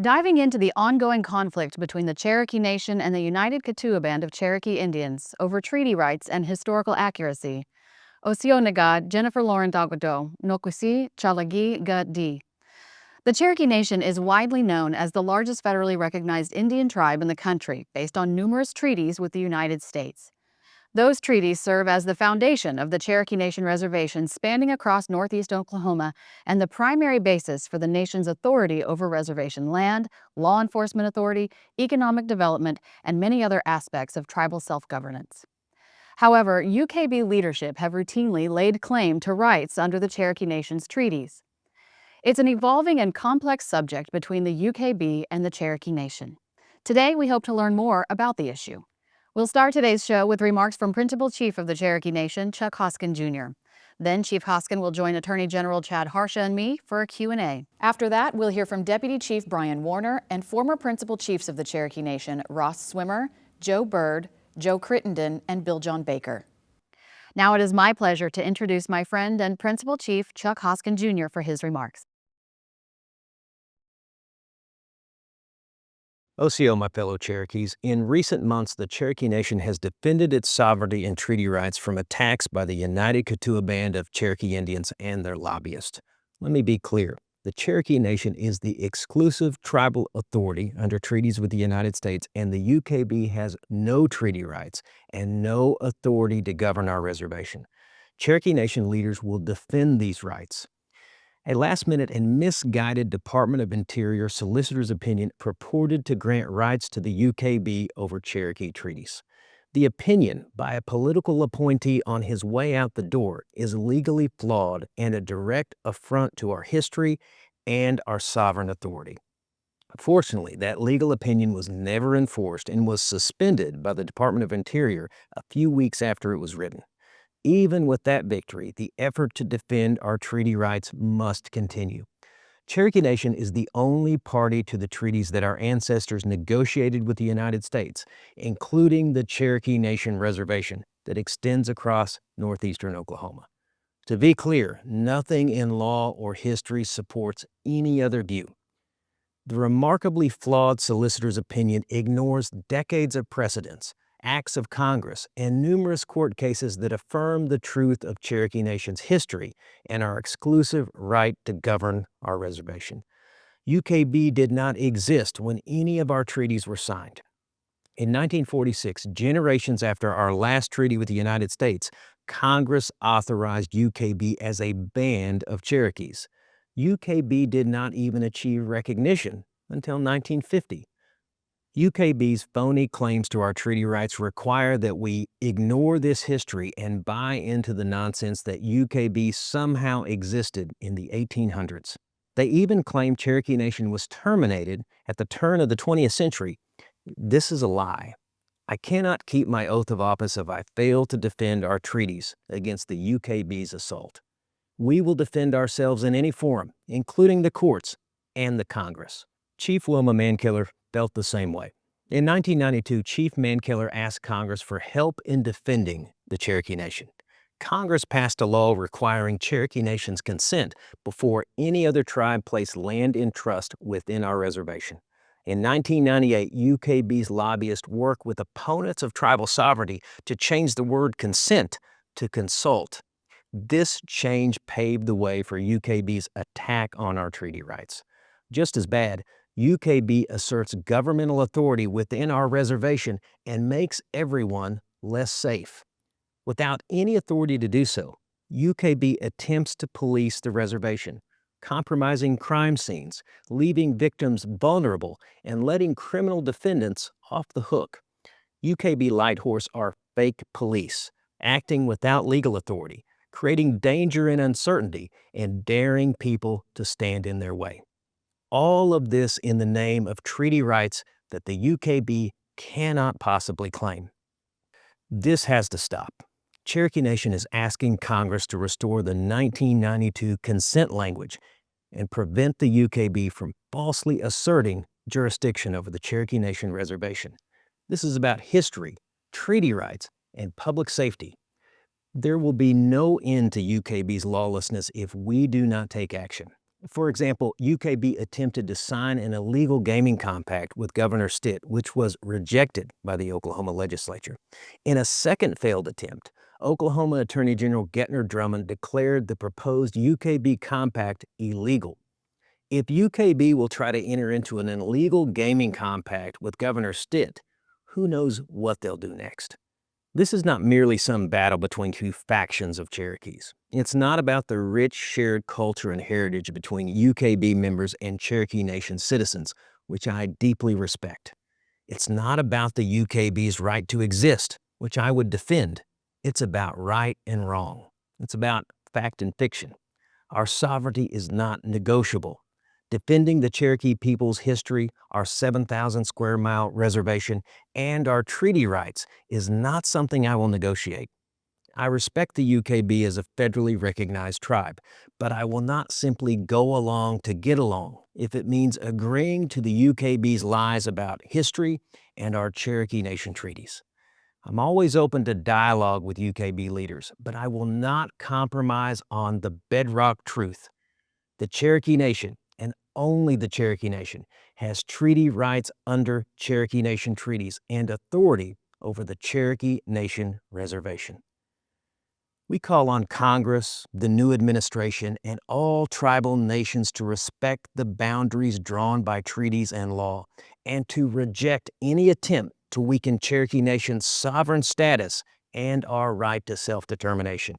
Diving into the ongoing conflict between the Cherokee Nation and the United Kituwa Band of Cherokee Indians over treaty rights and historical accuracy. Osionagad Jennifer Loren Dagodo, Nokwisi Chalagi Gadi. The Cherokee Nation is widely known as the largest federally recognized Indian tribe in the country, based on numerous treaties with the United States. Those treaties serve as the foundation of the Cherokee Nation reservation spanning across northeast Oklahoma and the primary basis for the nation's authority over reservation land, law enforcement authority, economic development, and many other aspects of tribal self-governance. However, UKB leadership have routinely laid claim to rights under the Cherokee Nation's treaties. It's an evolving and complex subject between the UKB and the Cherokee Nation. Today, we hope to learn more about the issue. We'll start today's show with remarks from Principal Chief of the Cherokee Nation, Chuck Hoskin Jr. Then Chief Hoskin will join Attorney General Chad Harsha and me for a Q&A. After that, we'll hear from Deputy Chief Bryan Warner and former Principal Chiefs of the Cherokee Nation, Ross Swimmer, Joe Byrd, Joe Crittenden, and Bill John Baker. Now it is my pleasure to introduce my friend and Principal Chief Chuck Hoskin Jr. for his remarks. OCO, my fellow Cherokees, in recent months, the Cherokee Nation has defended its sovereignty and treaty rights from attacks by the United Kituwa Band of Cherokee Indians and their lobbyists. Let me be clear. The Cherokee Nation is the exclusive tribal authority under treaties with the United States, and the UKB has no treaty rights and no authority to govern our reservation. Cherokee Nation leaders will defend these rights. A last-minute and misguided Department of Interior solicitor's opinion purported to grant rights to the UKB over Cherokee treaties. The opinion by a political appointee on his way out the door is legally flawed and a direct affront to our history and our sovereign authority. Fortunately, that legal opinion was never enforced and was suspended by the Department of Interior a few weeks after it was written. Even with that victory, the effort to defend our treaty rights must continue. Cherokee Nation is the only party to the treaties that our ancestors negotiated with the United States, including the Cherokee Nation Reservation that extends across northeastern Oklahoma. To be clear, nothing in law or history supports any other view. The remarkably flawed solicitor's opinion ignores decades of precedents, acts of Congress, and numerous court cases that affirm the truth of Cherokee Nation's history and our exclusive right to govern our reservation. UKB did not exist when any of our treaties were signed. In 1946, generations after our last treaty with the United States, Congress authorized UKB as a band of Cherokees. UKB did not even achieve recognition until 1950. UKB's phony claims to our treaty rights require that we ignore this history and buy into the nonsense that UKB somehow existed in the 1800s. They even claim Cherokee Nation was terminated at the turn of the 20th century. This is a lie. I cannot keep my oath of office if I fail to defend our treaties against the UKB's assault. We will defend ourselves in any forum, including the courts and the Congress. Chief Wilma Mankiller felt the same way. In 1992, Chief Mankiller asked Congress for help in defending the Cherokee Nation. Congress passed a law requiring Cherokee Nation's consent before any other tribe placed land in trust within our reservation. In 1998, UKB's lobbyists worked with opponents of tribal sovereignty to change the word consent to consult. This change paved the way for UKB's attack on our treaty rights. Just as bad, UKB asserts governmental authority within our reservation and makes everyone less safe. Without any authority to do so, UKB attempts to police the reservation, compromising crime scenes, leaving victims vulnerable, and letting criminal defendants off the hook. UKB Light Horse are fake police, acting without legal authority, creating danger and uncertainty, and daring people to stand in their way. All of this in the name of treaty rights that the UKB cannot possibly claim. This has to stop. Cherokee Nation is asking Congress to restore the 1992 consent language and prevent the UKB from falsely asserting jurisdiction over the Cherokee Nation reservation. This is about history, treaty rights, and public safety. There will be no end to UKB's lawlessness if we do not take action. For example, UKB attempted to sign an illegal gaming compact with Governor Stitt, which was rejected by the Oklahoma legislature. In a second failed attempt, Oklahoma Attorney General Gettner Drummond declared the proposed UKB compact illegal. If UKB will try to enter into an illegal gaming compact with Governor Stitt, who knows what they'll do next? This is not merely some battle between two factions of Cherokees. It's not about the rich shared culture and heritage between UKB members and Cherokee Nation citizens, which I deeply respect. It's not about the UKB's right to exist, which I would defend. It's about right and wrong. It's about fact and fiction. Our sovereignty is not negotiable. Defending the Cherokee people's history, our 7,000 square mile reservation, and our treaty rights is not something I will negotiate. I respect the UKB as a federally recognized tribe, but I will not simply go along to get along if it means agreeing to the UKB's lies about history and our Cherokee Nation treaties. I'm always open to dialogue with UKB leaders, but I will not compromise on the bedrock truth. The Cherokee Nation, and only the Cherokee Nation, has treaty rights under Cherokee Nation treaties and authority over the Cherokee Nation reservation. We call on Congress, the new administration, and all tribal nations to respect the boundaries drawn by treaties and law, and to reject any attempt to weaken Cherokee Nation's sovereign status and our right to self-determination.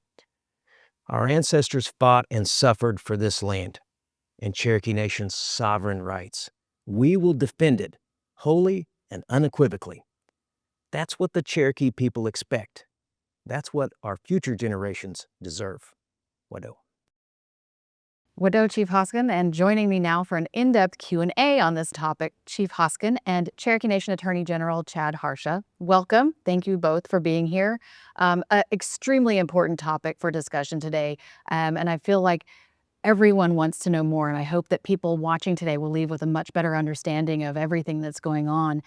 Our ancestors fought and suffered for this land and Cherokee Nation's sovereign rights. We will defend it wholly and unequivocally. That's what the Cherokee people expect. That's what our future generations deserve. Wado. Wado, Chief Hoskin, and joining me now for an in-depth Q&A on this topic, Chief Hoskin and Cherokee Nation Attorney General Chad Harsha. Welcome. Thank you both for being here. An extremely important topic for discussion today, and I feel like everyone wants to know more, and I hope that people watching today will leave with a much better understanding of everything that's going on.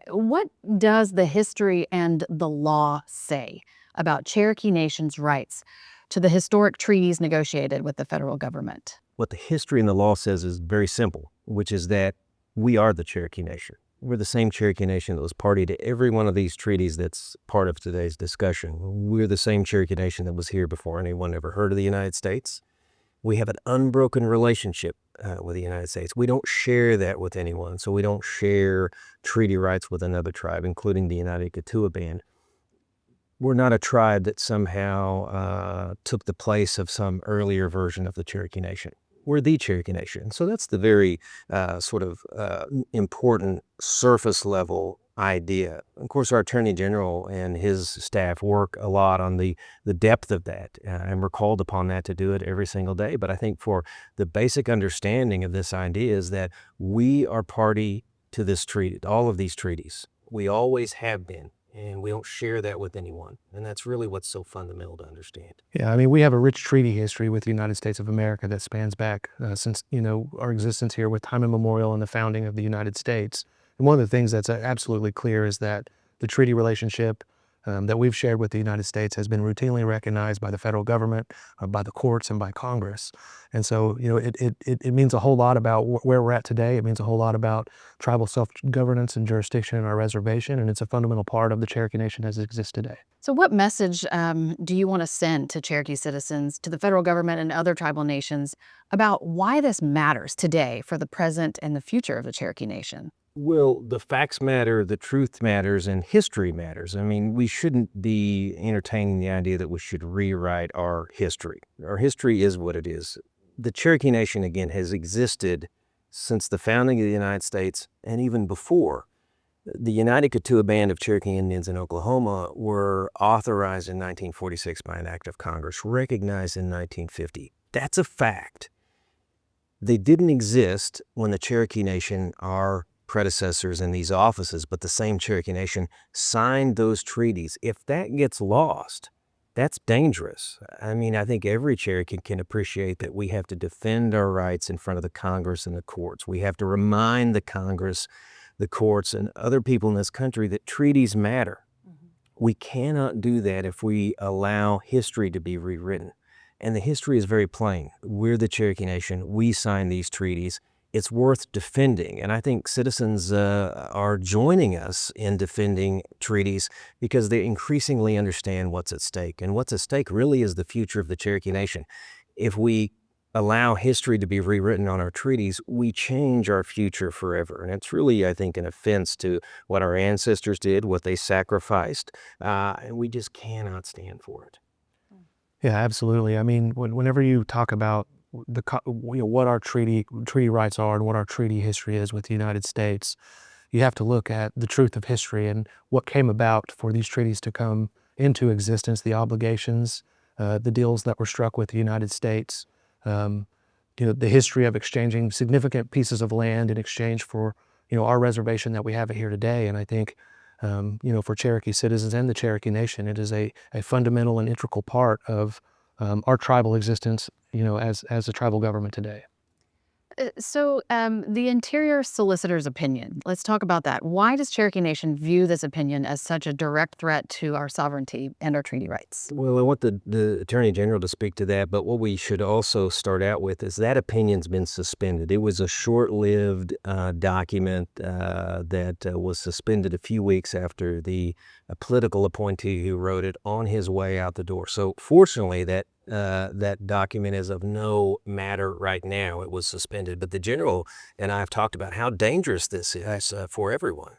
What does the history and the law say about Cherokee Nation's rights to the historic treaties negotiated with the federal government? What the history and the law says is very simple, which is that we are the Cherokee Nation. We're the same Cherokee Nation that was party to every one of these treaties that's part of today's discussion. We're the same Cherokee Nation that was here before anyone ever heard of the United States. We have an unbroken relationship with the United States. We don't share that with anyone, so we don't share treaty rights with another tribe, including the United Ketua Band. We're not a tribe that somehow took the place of some earlier version of the Cherokee Nation. We're the Cherokee Nation. So that's the very important surface level idea. Of course, our Attorney General and his staff work a lot on the depth of that, and we're called upon that to do it every single day. But I think for the basic understanding of this idea is that we are party to this treaty, all of these treaties. We always have been, and we don't share that with anyone. And that's really what's so fundamental to understand. Yeah, I mean, we have a rich treaty history with the United States of America that spans back since, our existence here with time immemorial and the founding of the United States. And one of the things that's absolutely clear is that the treaty relationship that we've shared with the United States has been routinely recognized by the federal government, by the courts, and by Congress. And so, it means a whole lot about where we're at today. It means a whole lot about tribal self-governance and jurisdiction in our reservation, and it's a fundamental part of the Cherokee Nation as it exists today. So what message do you want to send to Cherokee citizens, to the federal government and other tribal nations about why this matters today for the present and the future of the Cherokee Nation? Well, the facts matter, the truth matters, and history matters. I mean, we shouldn't be entertaining the idea that we should rewrite our history. Our history is what it is. The Cherokee Nation, again, has existed since the founding of the United States and even before. The United Ketua Band of Cherokee Indians in Oklahoma were authorized in 1946 by an act of Congress, recognized in 1950. That's a fact. They didn't exist when the Cherokee Nation, our predecessors in these offices, but the same Cherokee Nation signed those treaties. If that gets lost, that's dangerous. I mean, I think every Cherokee can appreciate that we have to defend our rights in front of the Congress and the courts. We have to remind the Congress, the courts, and other people in this country that treaties matter. We cannot do that if we allow history to be rewritten. And the history is very plain. We're the Cherokee Nation. We signed these treaties. It's worth defending. And I think citizens are joining us in defending treaties because they increasingly understand what's at stake. And what's at stake really is the future of the Cherokee Nation. If we allow history to be rewritten on our treaties, we change our future forever. And it's really, I think, an offense to what our ancestors did, what they sacrificed, and we just cannot stand for it. Yeah, absolutely. I mean, whenever you talk about what our treaty rights are and what our treaty history is with the United States, you have to look at the truth of history and what came about for these treaties to come into existence, the obligations, the deals that were struck with the United States, the history of exchanging significant pieces of land in exchange for, our reservation that we have here today. And I think, for Cherokee citizens and the Cherokee Nation, it is a fundamental and integral part of our tribal existence, as a tribal government today. So the Interior Solicitor's opinion, let's talk about that. Why does Cherokee Nation view this opinion as such a direct threat to our sovereignty and our treaty rights? Well, I want the Attorney General to speak to that, but what we should also start out with is that opinion's been suspended. It was a short-lived document that was suspended a few weeks after the political appointee who wrote it on his way out the door. So fortunately, that document is of no matter right now. It was suspended, but the General and I have talked about how dangerous this is for everyone.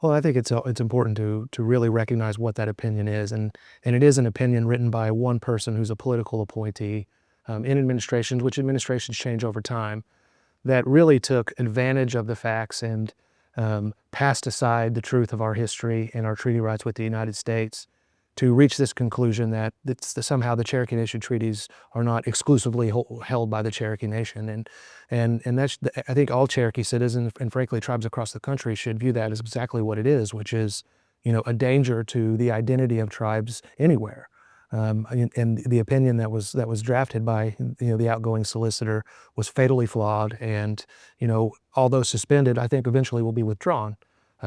Well, I think it's important to really recognize what that opinion is, and it is an opinion written by one person who's a political appointee in administrations, which administrations change over time, that really took advantage of the facts and passed aside the truth of our history and our treaty rights with the United States to reach this conclusion that somehow the Cherokee Nation treaties are not exclusively held by the Cherokee Nation. And that's, I think all Cherokee citizens and frankly tribes across the country should view that as exactly what it is, which is, a danger to the identity of tribes anywhere. And the opinion that was drafted by, the outgoing solicitor was fatally flawed, and, although suspended, I think eventually will be withdrawn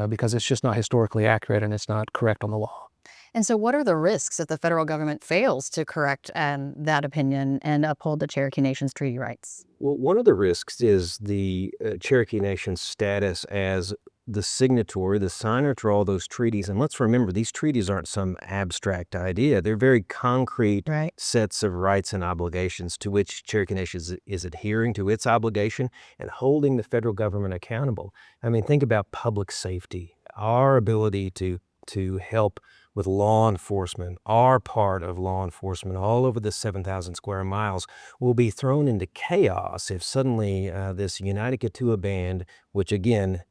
because it's just not historically accurate and it's not correct on the law. And so what are the risks if the federal government fails to correct that opinion and uphold the Cherokee Nation's treaty rights? Well, one of the risks is the Cherokee Nation's status as the signatory, the signer to all those treaties. And let's remember, these treaties aren't some abstract idea. They're very concrete sets of rights and obligations to which Cherokee Nation is adhering to its obligation and holding the federal government accountable. I mean, think about public safety, our ability to help with law enforcement. Our part of law enforcement all over the 7,000 square miles will be thrown into chaos if suddenly this United Ketua Band, which again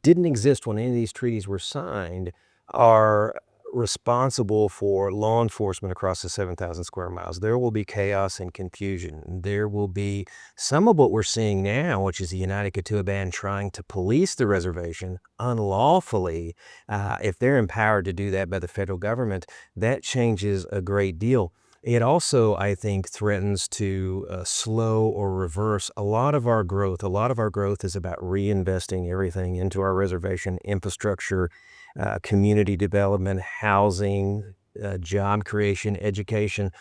didn't exist when any of these treaties were signed, are responsible for law enforcement across the 7,000 square miles. There will be chaos and confusion. There will be some of what we're seeing now, which is the United Ketua Band trying to police the reservation unlawfully. If they're empowered to do that by the federal government, that changes a great deal. It also, I think, threatens to slow or reverse a lot of our growth. A lot of our growth is about reinvesting everything into our reservation infrastructure, community development, housing, job creation, education,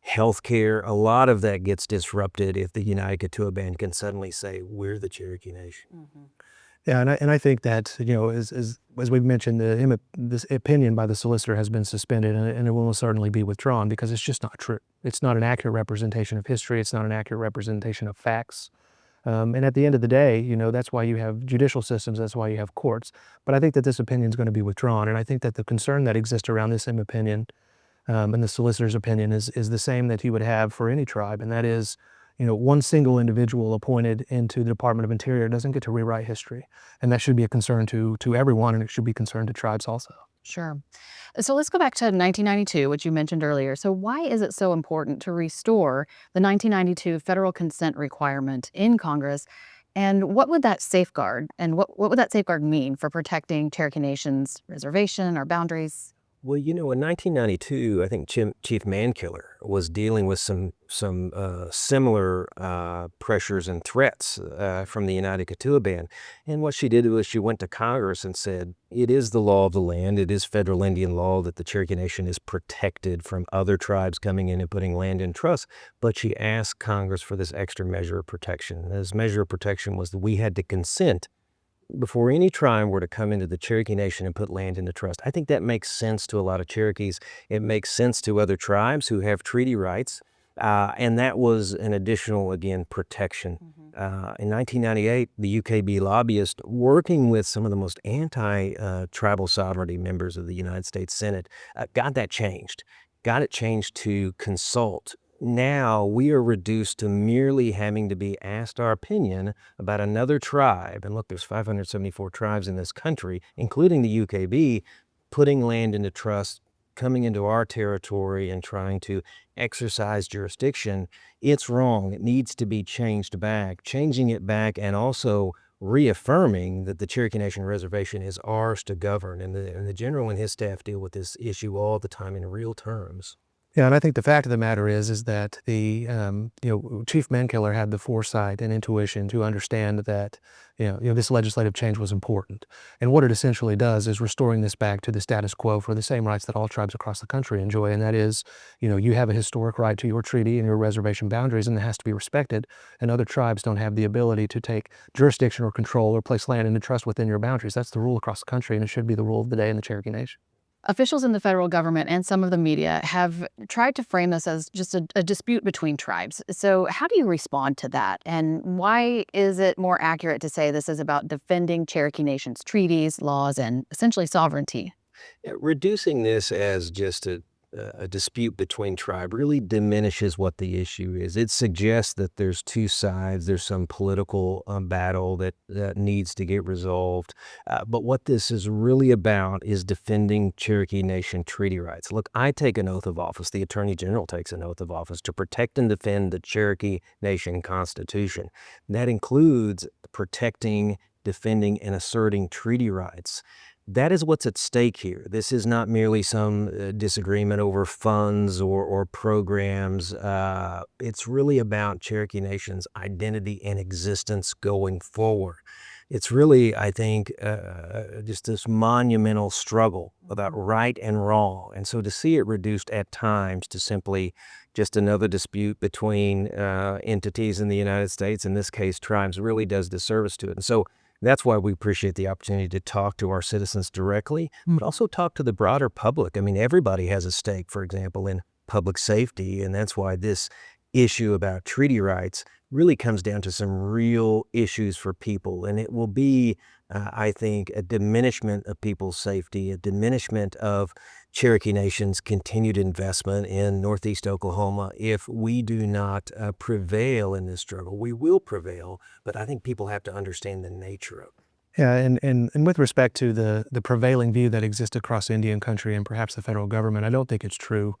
healthcare. A lot of that gets disrupted if the United Ketua Band can suddenly say, we're the Cherokee Nation. Mm-hmm. Yeah, and I think that, as we've mentioned, this opinion by the solicitor has been suspended, and it will certainly be withdrawn because it's just not true. It's not an accurate representation of history. It's not an accurate representation of facts. And at the end of the day, that's why you have judicial systems. That's why you have courts. But I think that this opinion is going to be withdrawn, and I think that the concern that exists around this same opinion and the solicitor's opinion is the same that you would have for any tribe, and that is, one single individual appointed into the Department of Interior doesn't get to rewrite history. And that should be a concern to everyone, and it should be a concern to tribes also. Sure. So let's go back to 1992, which you mentioned earlier. So why is it so important to restore the 1992 federal consent requirement in Congress? And what would that safeguard, and what would that safeguard mean for protecting Cherokee Nation's reservation or boundaries? Well, in 1992, I think Chief Mankiller was dealing with some similar pressures and threats from the United Kituwa Band. And what she did was she went to Congress and said, it is the law of the land. It is federal Indian law that the Cherokee Nation is protected from other tribes coming in and putting land in trust. But she asked Congress for this extra measure of protection. This measure of protection was that we had to consent before any tribe were to come into the Cherokee Nation and put land into trust. I think that makes sense to a lot of Cherokees. It makes sense to other tribes who have treaty rights. And that was an additional, again, protection. In 1998, the UKB lobbyist, working with some of the most anti-tribal sovereignty members of the United States Senate, got that changed. Got it changed to consult. Now we are reduced to merely having to be asked our opinion about another tribe. And look, there's 574 tribes in this country, including the UKB, putting land into trust, coming into our territory and trying to exercise jurisdiction. It's wrong. It needs to be changed back. Changing it back and also reaffirming that the Cherokee Nation Reservation is ours to govern. And the general and his staff deal with this issue all the time in real terms. Yeah, and I think the fact of the matter is that the Chief Mankiller had the foresight and intuition to understand that this legislative change was important, and what it essentially does is restoring this back to the status quo for the same rights that all tribes across the country enjoy, and that is, you have a historic right to your treaty and your reservation boundaries, and it has to be respected. And other tribes don't have the ability to take jurisdiction or control or place land into trust within your boundaries. That's the rule across the country, and it should be the rule of the day in the Cherokee Nation. Officials in the federal government and some of the media have tried to frame this as just a dispute between tribes. So how do you respond to that? And why is it more accurate to say this is about defending Cherokee Nation's treaties, laws, and essentially sovereignty? Yeah, reducing this as just a dispute between tribe really diminishes what the issue is. It suggests that there's two sides. There's some political battle that needs to get resolved. But what this is really about is defending Cherokee Nation treaty rights. Look, I take an oath of office. The Attorney General takes an oath of office to protect and defend the Cherokee Nation Constitution. That includes protecting, defending, and asserting treaty rights. That is what's at stake here. This is not merely some disagreement over funds or programs. It's really about Cherokee Nation's identity and existence going forward. It's really, I think, just this monumental struggle about right and wrong. And so to see it reduced at times to simply just another dispute between entities in the United States, in this case tribes, really does disservice to it. And so that's why we appreciate the opportunity to talk to our citizens directly, but also talk to the broader public. I mean, everybody has a stake, for example, in public safety, and that's why this issue about treaty rights really comes down to some real issues for people. And it will be, I think, a diminishment of people's safety, a diminishment of Cherokee Nation's continued investment in Northeast Oklahoma if we do not prevail in this struggle. We will prevail, but I think people have to understand the nature of it. Yeah, and with respect to the prevailing view that exists across Indian country and perhaps the federal government, I don't think it's true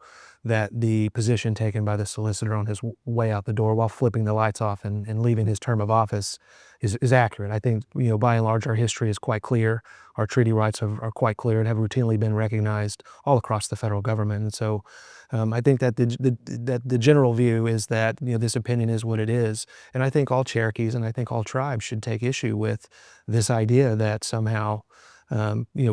that the position taken by the solicitor on his way out the door while flipping the lights off and leaving his term of office is accurate. I think, by and large, our history is quite clear. Our treaty rights are quite clear and have routinely been recognized all across the federal government. And so I think that the general view is that, this opinion is what it is. And I think all Cherokees and I think all tribes should take issue with this idea that somehow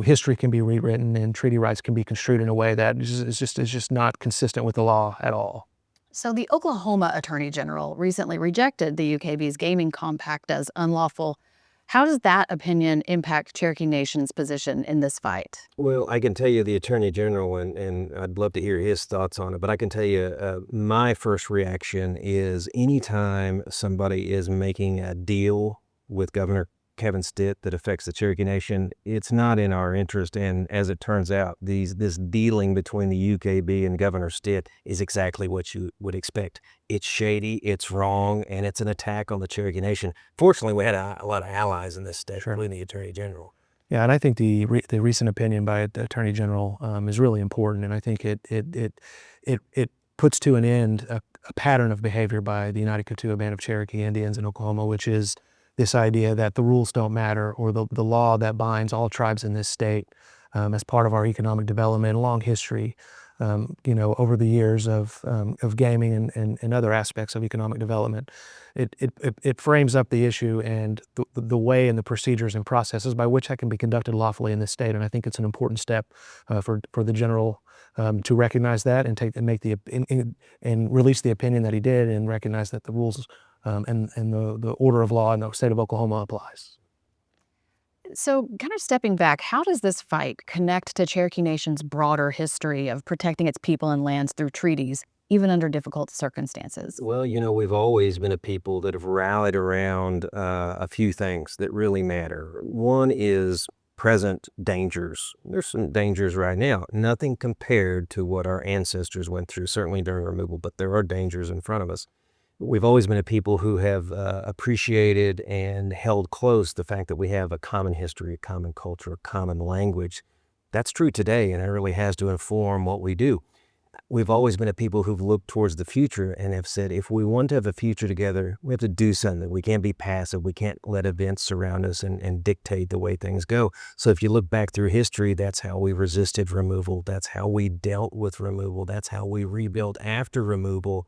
history can be rewritten and treaty rights can be construed in a way that is just not consistent with the law at all. So the Oklahoma Attorney General recently rejected the UKB's gaming compact as unlawful. How does that opinion impact Cherokee Nation's position in this fight? Well, I can tell you the Attorney General, and I'd love to hear his thoughts on it, but I can tell you my first reaction is anytime somebody is making a deal with Governor Kevin Stitt that affects the Cherokee Nation, it's not in our interest. And as it turns out, this dealing between the UKB and Governor Stitt is exactly what you would expect. It's shady, it's wrong, and it's an attack on the Cherokee Nation. Fortunately, we had a lot of allies in this state, including the Attorney General. Yeah, and I think the recent opinion by the Attorney General is really important, and I think it puts to an end a pattern of behavior by the United Kituwa Band of Cherokee Indians in Oklahoma, which is this idea that the rules don't matter or the law that binds all tribes in this state as part of our economic development, long history, over the years of gaming and other aspects of economic development. It frames up the issue and the way and the procedures and processes by which that can be conducted lawfully in this state. And I think it's an important step for the general to recognize that and release the opinion that he did, and recognize that the rules and the order of law in the state of Oklahoma applies. So, kind of stepping back, how does this fight connect to Cherokee Nation's broader history of protecting its people and lands through treaties, even under difficult circumstances? Well, we've always been a people that have rallied around a few things that really matter. One is present dangers. There's some dangers right now, nothing compared to what our ancestors went through, certainly during removal, but there are dangers in front of us. We've always been a people who have appreciated and held close the fact that we have a common history, a common culture, a common language. That's true today, and it really has to inform what we do. We've always been a people who've looked towards the future and have said, if we want to have a future together, we have to do something. We can't be passive. We can't let events surround us and dictate the way things go. So if you look back through history, that's how we resisted removal. That's how we dealt with removal. That's how we rebuilt after removal.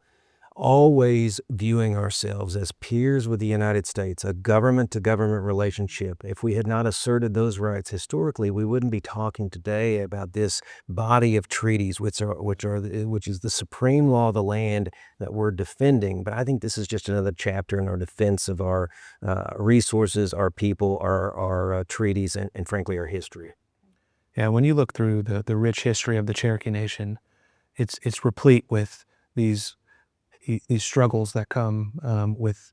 Always viewing ourselves as peers with the United States, a government-to-government relationship. If we had not asserted those rights historically, we wouldn't be talking today about this body of treaties, which is the supreme law of the land that we're defending. But I think this is just another chapter in our defense of our resources, our people, our treaties, and frankly, our history. Yeah, when you look through the rich history of the Cherokee Nation, it's replete with these struggles that come with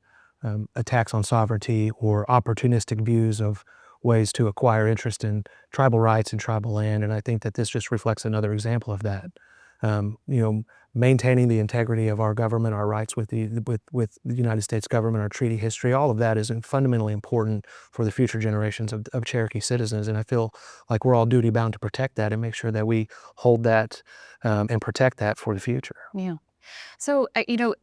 attacks on sovereignty or opportunistic views of ways to acquire interest in tribal rights and tribal land. And I think that this just reflects another example of that. Maintaining the integrity of our government, our rights with the United States government, our treaty history, all of that is fundamentally important for the future generations of Cherokee citizens. And I feel like we're all duty bound to protect that and make sure that we hold that and protect that for the future. Yeah. So,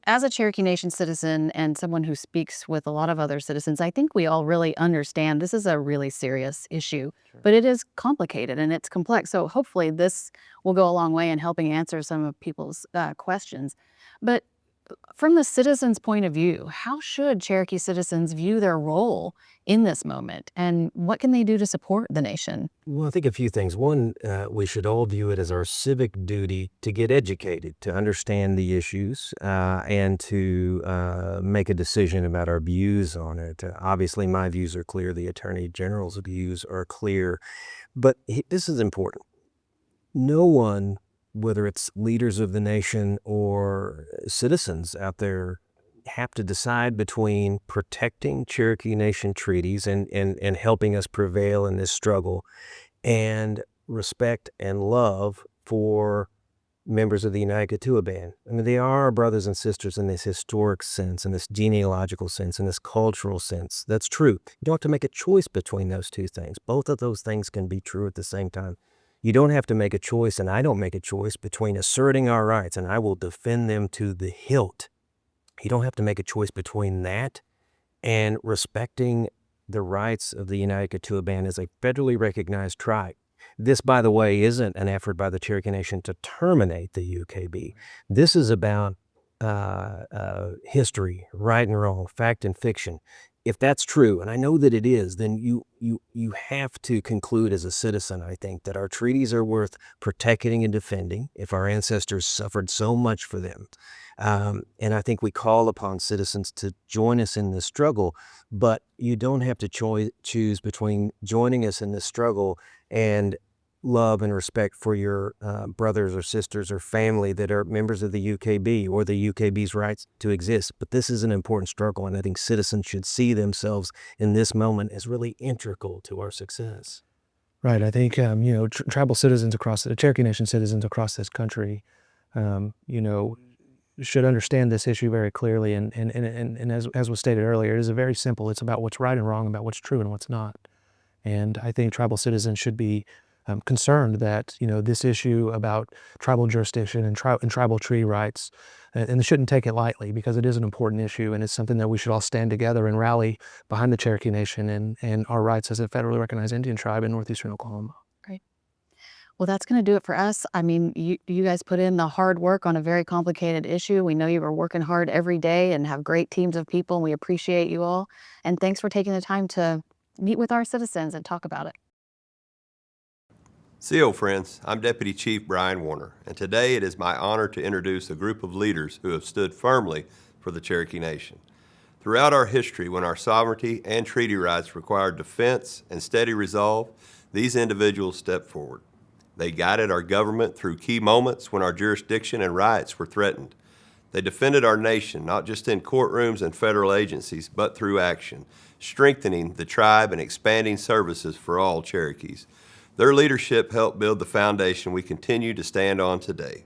as a Cherokee Nation citizen and someone who speaks with a lot of other citizens, I think we all really understand this is a really serious issue, but it is complicated and it's complex. So hopefully this will go a long way in helping answer some of people's questions. But from the citizens' point of view, how should Cherokee citizens view their role in this moment, and what can they do to support the nation? Well, I think a few things. One, we should all view it as our civic duty to get educated, to understand the issues, and to make a decision about our views on it. Obviously, my views are clear. The Attorney General's views are clear. But this is important. No one, whether it's leaders of the nation or citizens out there, have to decide between protecting Cherokee Nation treaties and helping us prevail in this struggle, and respect and love for members of the United Kituwa Band. I mean, they are our brothers and sisters in this historic sense, in this genealogical sense, in this cultural sense. That's true. You don't have to make a choice between those two things. Both of those things can be true at the same time. You don't have to make a choice, and I don't make a choice, between asserting our rights, and I will defend them to the hilt. You don't have to make a choice between that and respecting the rights of the United Kituwa Band as a federally recognized tribe. This, by the way, isn't an effort by the Cherokee Nation to terminate the UKB. This is about history, right and wrong, fact and fiction. If that's true, and I know that it is, then you have to conclude as a citizen, I think, that our treaties are worth protecting and defending if our ancestors suffered so much for them. And I think we call upon citizens to join us in this struggle, but you don't have to choose between joining us in this struggle and love and respect for your brothers or sisters or family that are members of the UKB or the UKB's rights to exist. But this is an important struggle, and I think citizens should see themselves in this moment as really integral to our success. Right. I think, tribal citizens the Cherokee Nation citizens across this country, should understand this issue very clearly. And as was stated earlier, it is very simple. It's about what's right and wrong, about what's true and what's not. And I think tribal citizens should be concerned that, this issue about tribal jurisdiction and tribal treaty rights, and they shouldn't take it lightly, because it is an important issue, and it's something that we should all stand together and rally behind the Cherokee Nation and our rights as a federally recognized Indian tribe in northeastern Oklahoma. Great. Well, that's going to do it for us. I mean, you guys put in the hard work on a very complicated issue. We know you were working hard every day and have great teams of people, and we appreciate you all. And thanks for taking the time to meet with our citizens and talk about it. CO friends, I'm Deputy Chief Bryan Warner, and today it is my honor to introduce a group of leaders who have stood firmly for the Cherokee Nation. Throughout our history, when our sovereignty and treaty rights required defense and steady resolve, these individuals stepped forward. They guided our government through key moments when our jurisdiction and rights were threatened. They defended our nation, not just in courtrooms and federal agencies, but through action, strengthening the tribe and expanding services for all Cherokees. Their leadership helped build the foundation we continue to stand on today,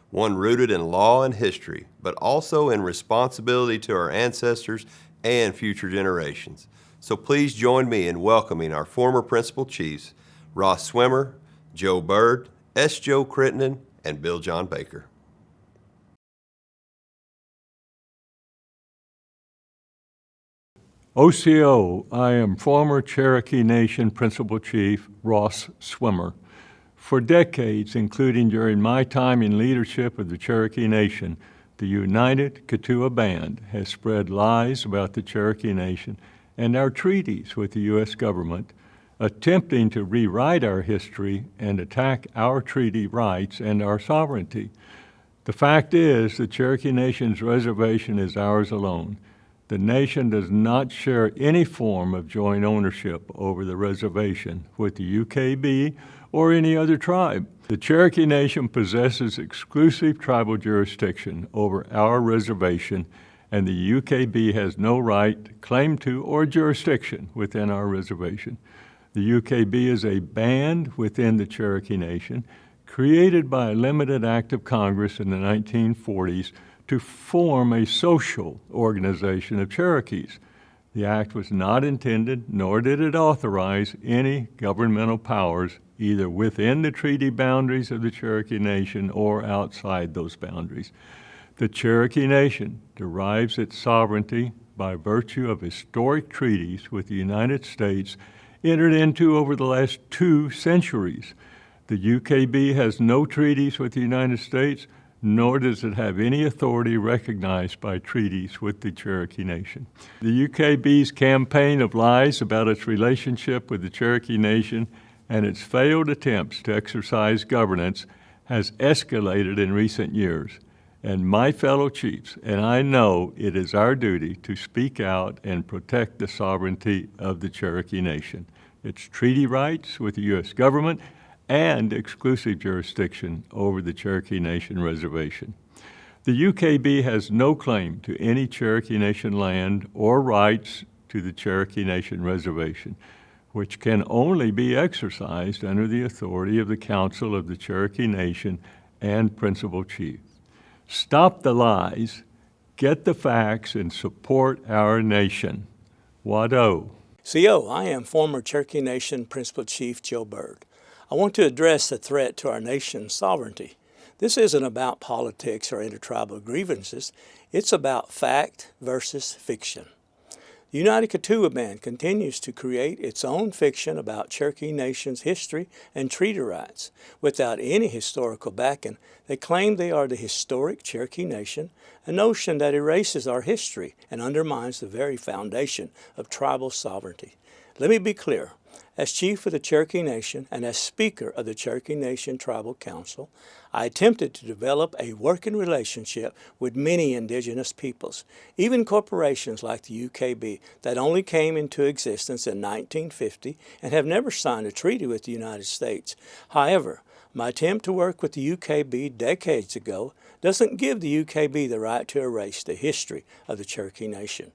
one rooted in law and history, but also in responsibility to our ancestors and future generations. So please join me in welcoming our former principal chiefs, Ross Swimmer, Joe Byrd, S. Joe Crittenden, and Bill John Baker. OCO, I am former Cherokee Nation Principal Chief Ross Swimmer. For decades, including during my time in leadership of the Cherokee Nation, the United Keetoowah Band has spread lies about the Cherokee Nation and our treaties with the U.S. government, attempting to rewrite our history and attack our treaty rights and our sovereignty. The fact is, the Cherokee Nation's reservation is ours alone. The nation does not share any form of joint ownership over the reservation with the UKB or any other tribe. The Cherokee Nation possesses exclusive tribal jurisdiction over our reservation, and the UKB has no right, claim to, or jurisdiction within our reservation. The UKB is a band within the Cherokee Nation, created by a limited act of Congress in the 1940s to form a social organization of Cherokees. The act was not intended, nor did it authorize any governmental powers either within the treaty boundaries of the Cherokee Nation or outside those boundaries. The Cherokee Nation derives its sovereignty by virtue of historic treaties with the United States entered into over the last 2 centuries. The UKB has no treaties with the United States, nor does it have any authority recognized by treaties with the Cherokee Nation. The UKB's campaign of lies about its relationship with the Cherokee Nation and its failed attempts to exercise governance has escalated in recent years. And my fellow chiefs, and I know it is our duty to speak out and protect the sovereignty of the Cherokee Nation, its treaty rights with the U.S. government, and exclusive jurisdiction over the Cherokee Nation reservation. The UKB has no claim to any Cherokee Nation land or rights to the Cherokee Nation reservation, which can only be exercised under the authority of the Council of the Cherokee Nation and Principal Chief. Stop the lies, get the facts, and support our nation. Wado. CO, I am former Cherokee Nation Principal Chief Joe Byrd. I want to address the threat to our nation's sovereignty. This isn't about politics or intertribal grievances. It's about fact versus fiction. The United Keetoowah Band continues to create its own fiction about Cherokee Nation's history and treaty rights. Without any historical backing, they claim they are the historic Cherokee Nation, a notion that erases our history and undermines the very foundation of tribal sovereignty. Let me be clear. As Chief of the Cherokee Nation and as Speaker of the Cherokee Nation Tribal Council, I attempted to develop a working relationship with many indigenous peoples, even corporations like the UKB that only came into existence in 1950 and have never signed a treaty with the United States. However, my attempt to work with the UKB decades ago doesn't give the UKB the right to erase the history of the Cherokee Nation.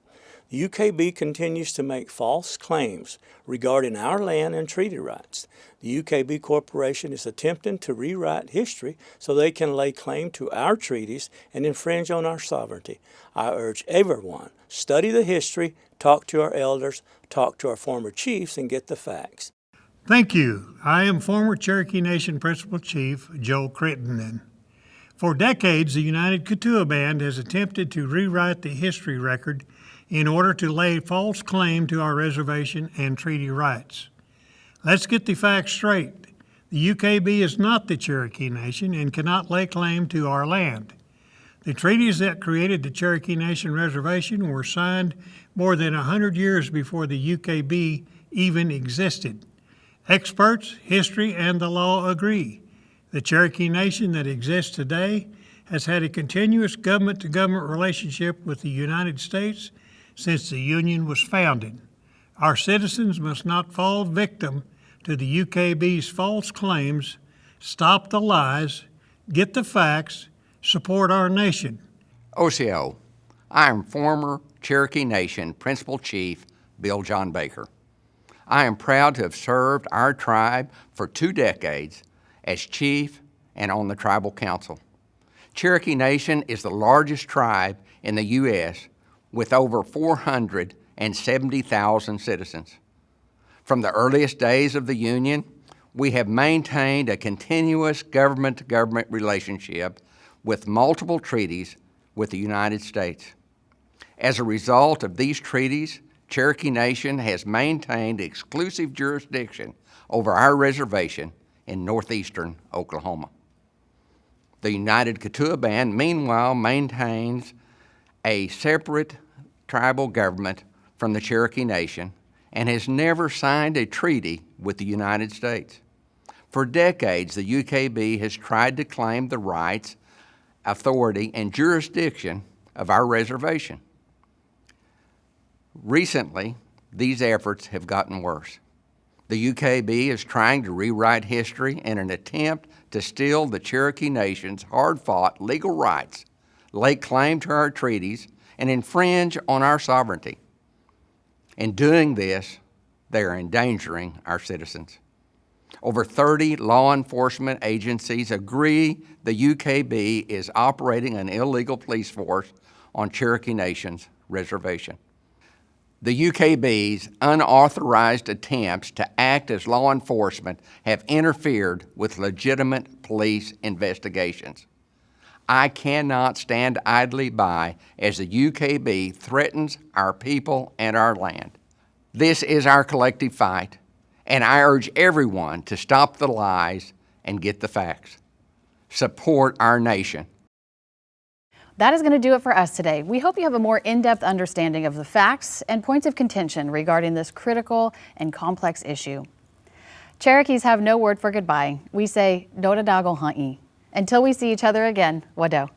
The UKB continues to make false claims regarding our land and treaty rights. The UKB Corporation is attempting to rewrite history so they can lay claim to our treaties and infringe on our sovereignty. I urge everyone, study the history, talk to our elders, talk to our former chiefs, and get the facts. Thank you. I am former Cherokee Nation Principal Chief Joe Crittenden. For decades, the United Keetoowah Band has attempted to rewrite the history record in order to lay false claim to our reservation and treaty rights. Let's get the facts straight. The UKB is not the Cherokee Nation and cannot lay claim to our land. The treaties that created the Cherokee Nation Reservation were signed more than 100 years before the UKB even existed. Experts, history, and the law agree. The Cherokee Nation that exists today has had a continuous government-to-government relationship with the United States since the Union was founded. Our citizens must not fall victim to the UKB's false claims, stop the lies, get the facts, support our nation. OCO, I am former Cherokee Nation Principal Chief Bill John Baker. I am proud to have served our tribe for 2 decades as chief and on the Tribal Council. Cherokee Nation is the largest tribe in the U.S. with over 470,000 citizens. From the earliest days of the Union, we have maintained a continuous government-to-government relationship with multiple treaties with the United States. As a result of these treaties, Cherokee Nation has maintained exclusive jurisdiction over our reservation in northeastern Oklahoma. The United Keetoowah Band, meanwhile, maintains a separate tribal government from the Cherokee Nation and has never signed a treaty with the United States. For decades, the UKB has tried to claim the rights, authority, and jurisdiction of our reservation. Recently, these efforts have gotten worse. The UKB is trying to rewrite history in an attempt to steal the Cherokee Nation's hard-fought legal rights, lay claim to our treaties, and infringe on our sovereignty. In doing this, they are endangering our citizens. Over 30 law enforcement agencies agree the UKB is operating an illegal police force on Cherokee Nation's reservation. The UKB's unauthorized attempts to act as law enforcement have interfered with legitimate police investigations. I cannot stand idly by as the UKB threatens our people and our land. This is our collective fight, and I urge everyone to stop the lies and get the facts. Support our nation. That is going to do it for us today. We hope you have a more in-depth understanding of the facts and points of contention regarding this critical and complex issue. Cherokees have no word for goodbye. We say, Dodadago Ha'i. Until we see each other again, Wado.